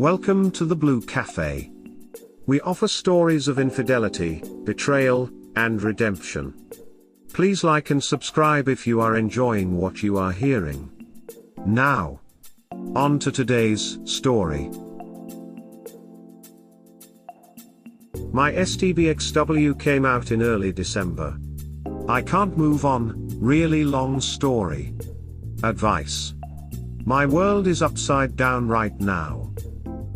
Welcome to the Blue Cafe. We offer stories of infidelity, betrayal, and redemption. Please like and subscribe if you are enjoying what you are hearing. Now, on to today's story. My STBXW came out in early December. I can't move on, really long story. Advice. My world is upside down right now.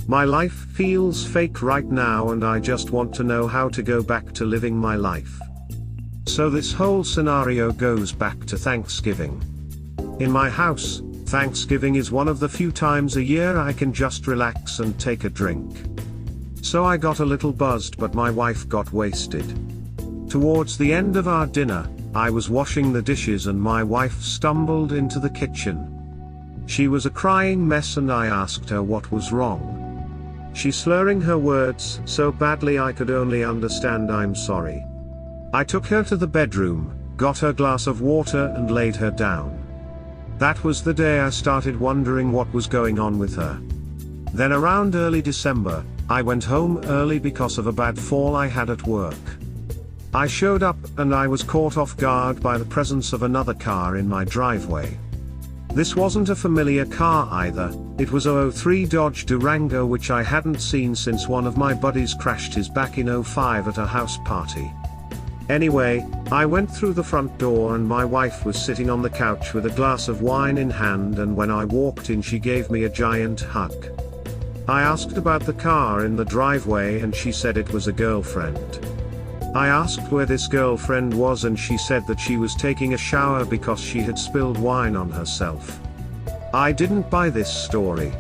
My life feels fake right now and I just want to know how to go back to living my life. So this whole scenario goes back to Thanksgiving. In my house, Thanksgiving is one of the few times a year I can just relax and take a drink. So I got a little buzzed but my wife got wasted. Towards the end of our dinner, I was washing the dishes and my wife stumbled into the kitchen. She was a crying mess and I asked her what was wrong. She slurring her words so badly I could only understand "I'm sorry." I took her to the bedroom, got her a glass of water and laid her down. That was the day I started wondering what was going on with her. Then around early December, I went home early because of a bad fall I had at work. I showed up and I was caught off guard by the presence of another car in my driveway. This wasn't a familiar car either, it was a 03 Dodge Durango which I hadn't seen since one of my buddies crashed his back in 05 at a house party. Anyway, I went through the front door and my wife was sitting on the couch with a glass of wine in hand, and when I walked in she gave me a giant hug. I asked about the car in the driveway and she said it was a girlfriend. I asked where this girlfriend was and she said that she was taking a shower because she had spilled wine on herself. I didn't buy this story.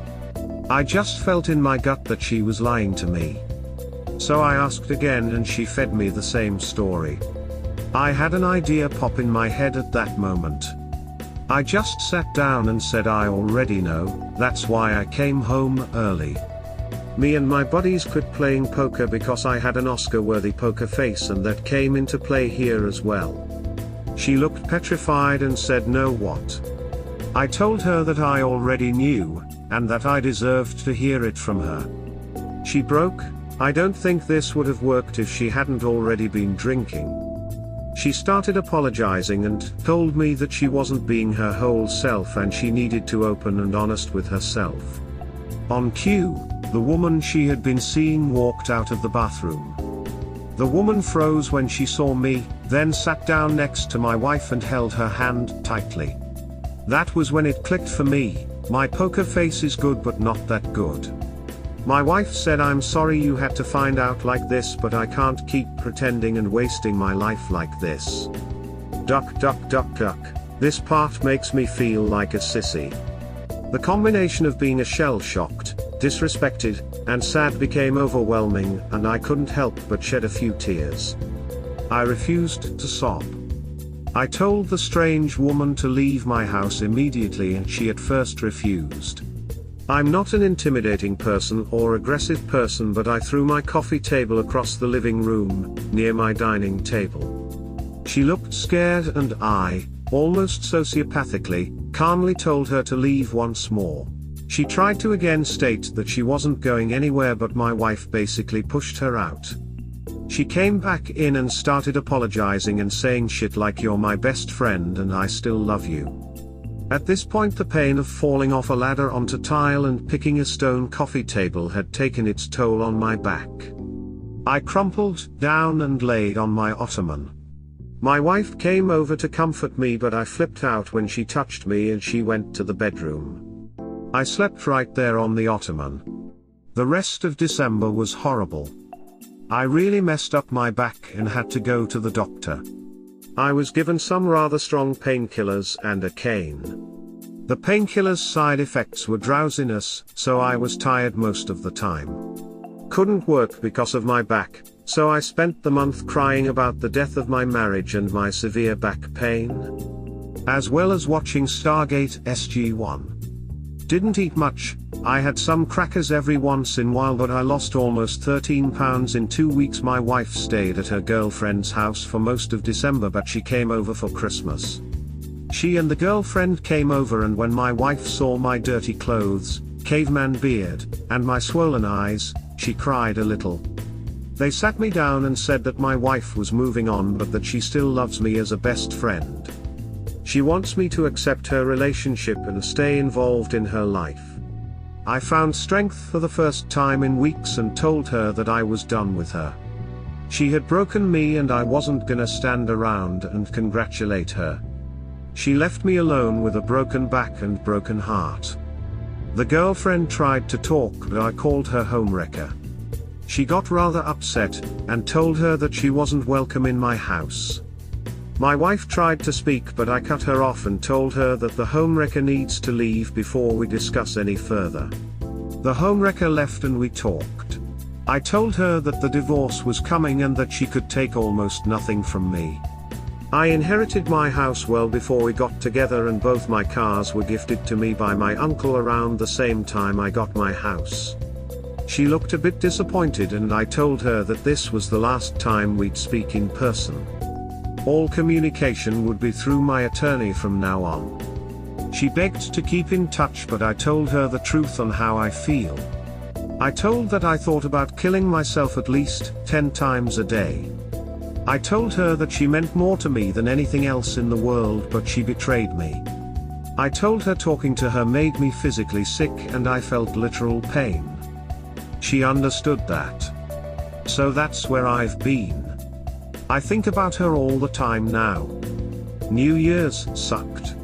I just felt in my gut that she was lying to me. So I asked again and she fed me the same story. I had an idea pop in my head at that moment. I just sat down and said I already know, that's why I came home early. Me and my buddies quit playing poker because I had an Oscar-worthy poker face and that came into play here as well. She looked petrified and said "No what?" I told her that I already knew, and that I deserved to hear it from her. She broke. I don't think this would have worked if she hadn't already been drinking. She started apologizing and told me that she wasn't being her whole self and she needed to open and honest with herself. On cue, the woman she had been seeing walked out of the bathroom. The woman froze when she saw me, then sat down next to my wife and held her hand tightly. That was when it clicked for me, my poker face is good but not that good. My wife said "I'm sorry you had to find out like this, but I can't keep pretending and wasting my life like this." Duck duck duck duck, this part makes me feel like a sissy. The combination of being shell-shocked, disrespected, and sad became overwhelming and I couldn't help but shed a few tears. I refused to sob. I told the strange woman to leave my house immediately and she at first refused. I'm not an intimidating person or aggressive person, but I threw my coffee table across the living room, near my dining table. She looked scared and I, almost sociopathically, calmly told her to leave once more. She tried to again state that she wasn't going anywhere, but my wife basically pushed her out. She came back in and started apologizing and saying shit like "You're my best friend and I still love you." At this point the pain of falling off a ladder onto tile and picking a stone coffee table had taken its toll on my back. I crumpled down and laid on my ottoman. My wife came over to comfort me, but I flipped out when she touched me and she went to the bedroom. I slept right there on the ottoman. The rest of December was horrible. I really messed up my back and had to go to the doctor. I was given some rather strong painkillers and a cane. The painkillers' side effects were drowsiness, so I was tired most of the time. Couldn't work because of my back, so I spent the month crying about the death of my marriage and my severe back pain, as well as watching Stargate SG-1. Didn't eat much. I had some crackers every once in a while, but I lost almost 13 pounds in 2 weeks. My wife stayed at her girlfriend's house for most of December, but she came over for Christmas. She and the girlfriend came over, and when my wife saw my dirty clothes, caveman beard, and my swollen eyes, she cried a little. They sat me down and said that my wife was moving on but that she still loves me as a best friend. She wants me to accept her relationship and stay involved in her life. I found strength for the first time in weeks and told her that I was done with her. She had broken me and I wasn't gonna stand around and congratulate her. She left me alone with a broken back and broken heart. The girlfriend tried to talk but I called her homewrecker. She got rather upset, and told her that she wasn't welcome in my house. My wife tried to speak but I cut her off and told her that the homewrecker needs to leave before we discuss any further. The homewrecker left and we talked. I told her that the divorce was coming and that she could take almost nothing from me. I inherited my house well before we got together and both my cars were gifted to me by my uncle around the same time I got my house. She looked a bit disappointed and I told her that this was the last time we'd speak in person. All communication would be through my attorney from now on. She begged to keep in touch but I told her the truth on how I feel. I told that I thought about killing myself at least 10 times a day. I told her that she meant more to me than anything else in the world but she betrayed me. I told her talking to her made me physically sick and I felt literal pain. She understood that. So that's where I've been. I think about her all the time now. New Year's sucked.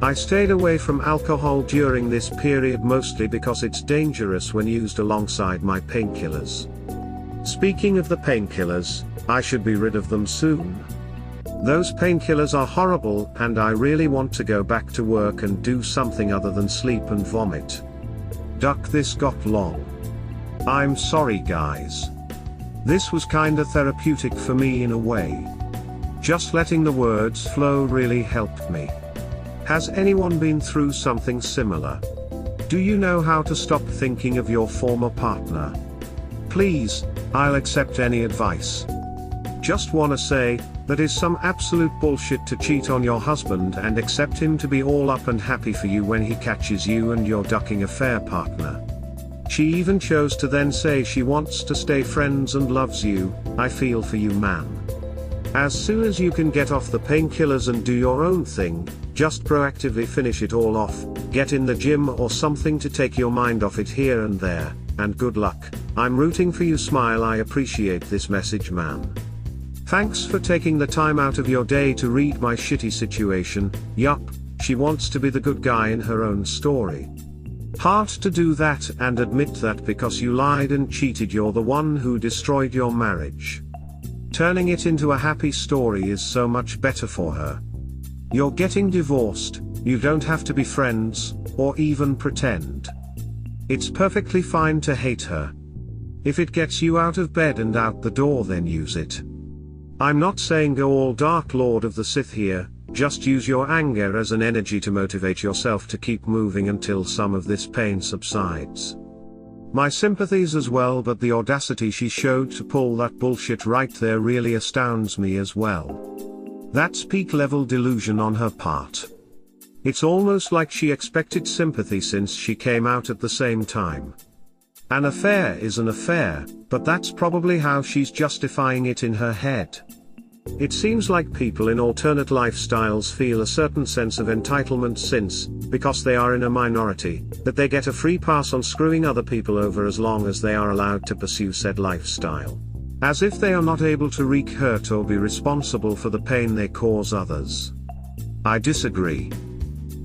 I stayed away from alcohol during this period mostly because it's dangerous when used alongside my painkillers. Speaking of the painkillers, I should be rid of them soon. Those painkillers are horrible and I really want to go back to work and do something other than sleep and vomit. Duck, this got long. I'm sorry guys. This was kinda therapeutic for me in a way. Just letting the words flow really helped me. Has anyone been through something similar? Do you know how to stop thinking of your former partner? Please, I'll accept any advice. Just wanna say, that is some absolute bullshit to cheat on your husband and accept him to be all up and happy for you when he catches you and you're ducking a fair partner. She even chose to then say she wants to stay friends and loves you. I feel for you, man. As soon as you can get off the painkillers and do your own thing, just proactively finish it all off, get in the gym or something to take your mind off it here and there, and good luck. I'm rooting for you, smile. I appreciate this message, man. Thanks for taking the time out of your day to read my shitty situation. Yup, she wants to be the good guy in her own story. Hard to do that and admit that because you lied and cheated you're the one who destroyed your marriage. Turning it into a happy story is so much better for her. You're getting divorced, you don't have to be friends, or even pretend. It's perfectly fine to hate her. If it gets you out of bed and out the door, then use it. I'm not saying go all Dark Lord of the Sith here, just use your anger as an energy to motivate yourself to keep moving until some of this pain subsides. My sympathies as well, but the audacity she showed to pull that bullshit right there really astounds me as well. That's peak level delusion on her part. It's almost like she expected sympathy since she came out at the same time. An affair is an affair, but that's probably how she's justifying it in her head. It seems like people in alternate lifestyles feel a certain sense of entitlement since, because they are in a minority, that they get a free pass on screwing other people over as long as they are allowed to pursue said lifestyle. As if they are not able to wreak hurt or be responsible for the pain they cause others. I disagree.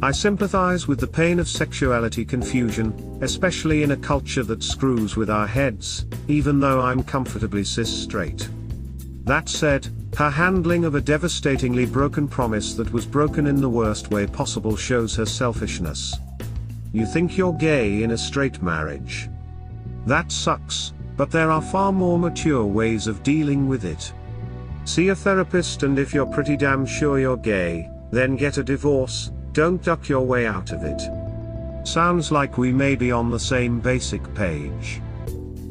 I sympathize with the pain of sexuality confusion, especially in a culture that screws with our heads, even though I'm comfortably cis-straight. That said, her handling of a devastatingly broken promise that was broken in the worst way possible shows her selfishness. You think you're gay in a straight marriage. That sucks, but there are far more mature ways of dealing with it. See a therapist, and if you're pretty damn sure you're gay, then get a divorce. Don't duck your way out of it. Sounds like we may be on the same basic page.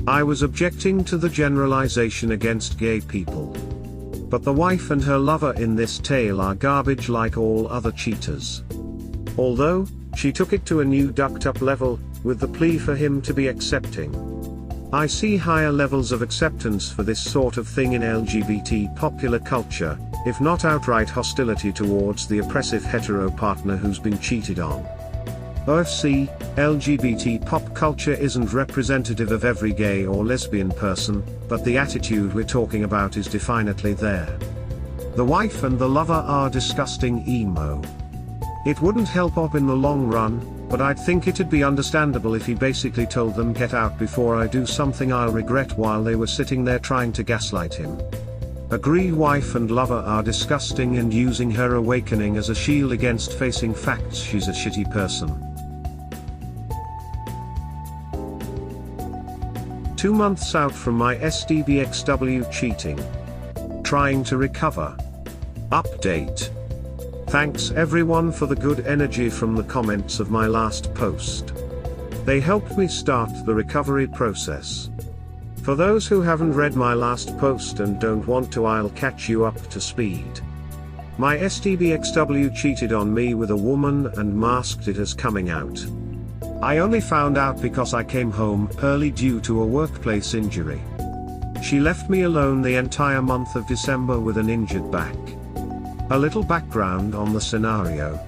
I was objecting to the generalization against gay people. But the wife and her lover in this tale are garbage like all other cheaters. Although, she took it to a new ducked up level, with the plea for him to be accepting. I see higher levels of acceptance for this sort of thing in LGBT popular culture, if not outright hostility towards the oppressive hetero partner who's been cheated on. OFC, LGBT pop culture isn't representative of every gay or lesbian person, but the attitude we're talking about is definitely there. The wife and the lover are disgusting emo. It wouldn't help Op in the long run, but I'd think it'd be understandable if he basically told them get out before I do something I'll regret while they were sitting there trying to gaslight him. Agree, wife and lover are disgusting and using her awakening as a shield against facing facts she's a shitty person. 2 months out from my STBXW cheating. Trying to recover. Update. Thanks everyone for the good energy from the comments of my last post. They helped me start the recovery process. For those who haven't read my last post and don't want to, I'll catch you up to speed. My STBXW cheated on me with a woman and masked it as coming out. I only found out because I came home early due to a workplace injury. She left me alone the entire month of December with an injured back. A little background on the scenario.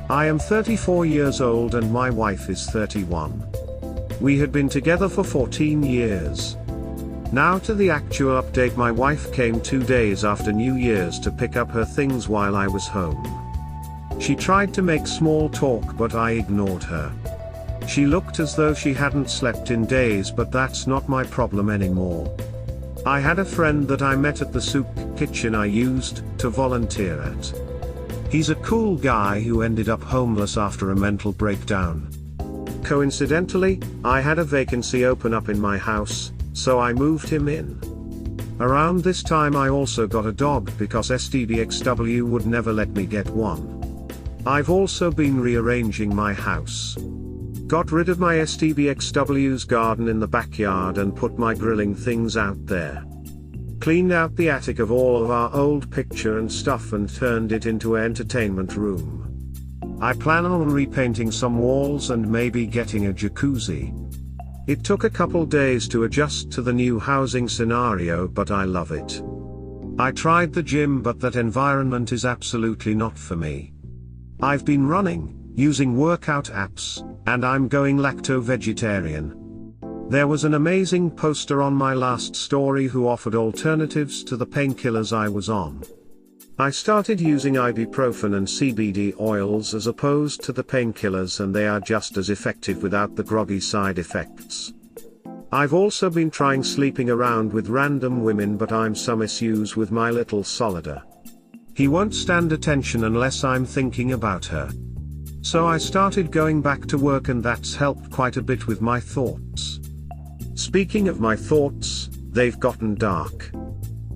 I am 34 years old and my wife is 31. We had been together for 14 years. Now to the actual update. My wife came 2 days after New Year's to pick up her things while I was home. She tried to make small talk but I ignored her. She looked as though she hadn't slept in days, but that's not my problem anymore. I had a friend that I met at the soup kitchen I used to volunteer at. He's a cool guy who ended up homeless after a mental breakdown. Coincidentally, I had a vacancy open up in my house, so I moved him in. Around this time I also got a dog because STBXW would never let me get one. I've also been rearranging my house. Got rid of my STBXW's garden in the backyard and put my grilling things out there. Cleaned out the attic of all of our old picture and stuff and turned it into an entertainment room. I plan on repainting some walls and maybe getting a jacuzzi. It took a couple days to adjust to the new housing scenario, but I love it. I tried the gym, but that environment is absolutely not for me. I've been running, using workout apps, and I'm going lacto-vegetarian. There was an amazing poster on my last story who offered alternatives to the painkillers I was on. I started using ibuprofen and CBD oils as opposed to the painkillers, and they are just as effective without the groggy side effects. I've also been trying sleeping around with random women, but I'm some issues with my little solider. He won't stand attention unless I'm thinking about her. So I started going back to work, and that's helped quite a bit with my thoughts. Speaking of my thoughts, they've gotten dark.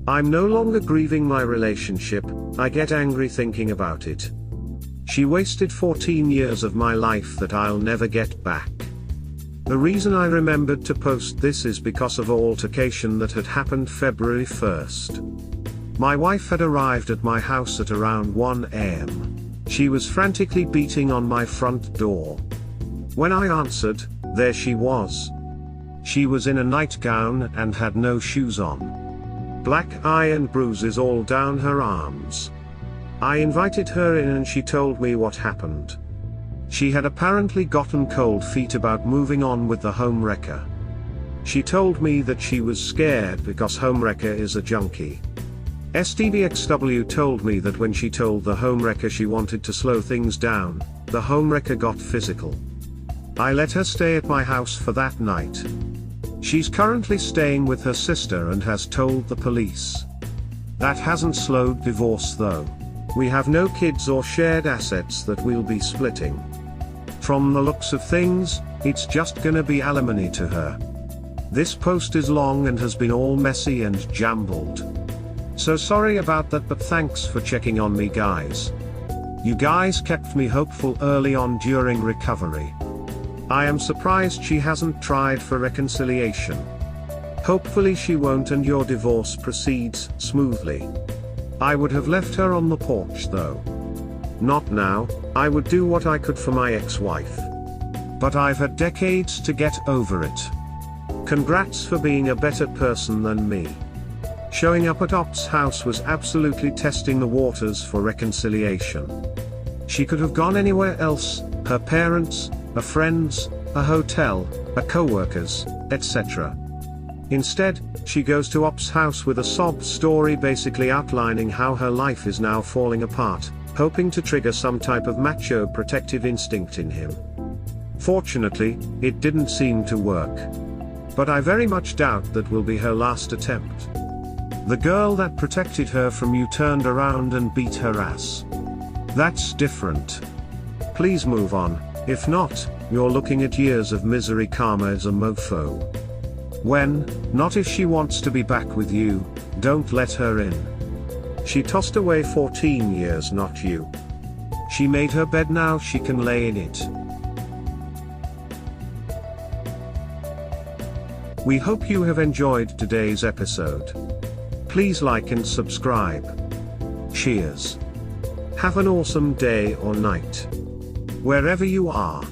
I'm no longer grieving my relationship, I get angry thinking about it. She wasted 14 years of my life that I'll never get back. The reason I remembered to post this is because of an altercation that had happened February 1st. My wife had arrived at my house at around 1 a.m. She was frantically beating on my front door. When I answered, there she was. She was in a nightgown and had no shoes on. Black eye and bruises all down her arms. I invited her in and she told me what happened. She had apparently gotten cold feet about moving on with the homewrecker. She told me that she was scared because homewrecker is a junkie. STBXW told me that when she told the homewrecker she wanted to slow things down, the homewrecker got physical. I let her stay at my house for that night. She's currently staying with her sister and has told the police. That hasn't slowed divorce though. We have no kids or shared assets that we'll be splitting. From the looks of things, it's just gonna be alimony to her. This post is long and has been all messy and jumbled. So sorry about that, but thanks for checking on me guys. You guys kept me hopeful early on during recovery. I am surprised she hasn't tried for reconciliation. Hopefully she won't and your divorce proceeds smoothly. I would have left her on the porch though. Not now, I would do what I could for my ex-wife. But I've had decades to get over it. Congrats for being a better person than me. Showing up at Op's house was absolutely testing the waters for reconciliation. She could have gone anywhere else, her parents, her friends, a hotel, her co-workers, etc. Instead, she goes to Op's house with a sob story basically outlining how her life is now falling apart, hoping to trigger some type of macho protective instinct in him. Fortunately, it didn't seem to work. But I very much doubt that will be her last attempt. The girl that protected her from you turned around and beat her ass. That's different. Please move on, if not, you're looking at years of misery karma as a mofo. When, not if she wants to be back with you, don't let her in. She tossed away 14 years, not you. She made her bed, now she can lay in it. We hope you have enjoyed today's episode. Please like and subscribe. Cheers. Have an awesome day or night, wherever you are.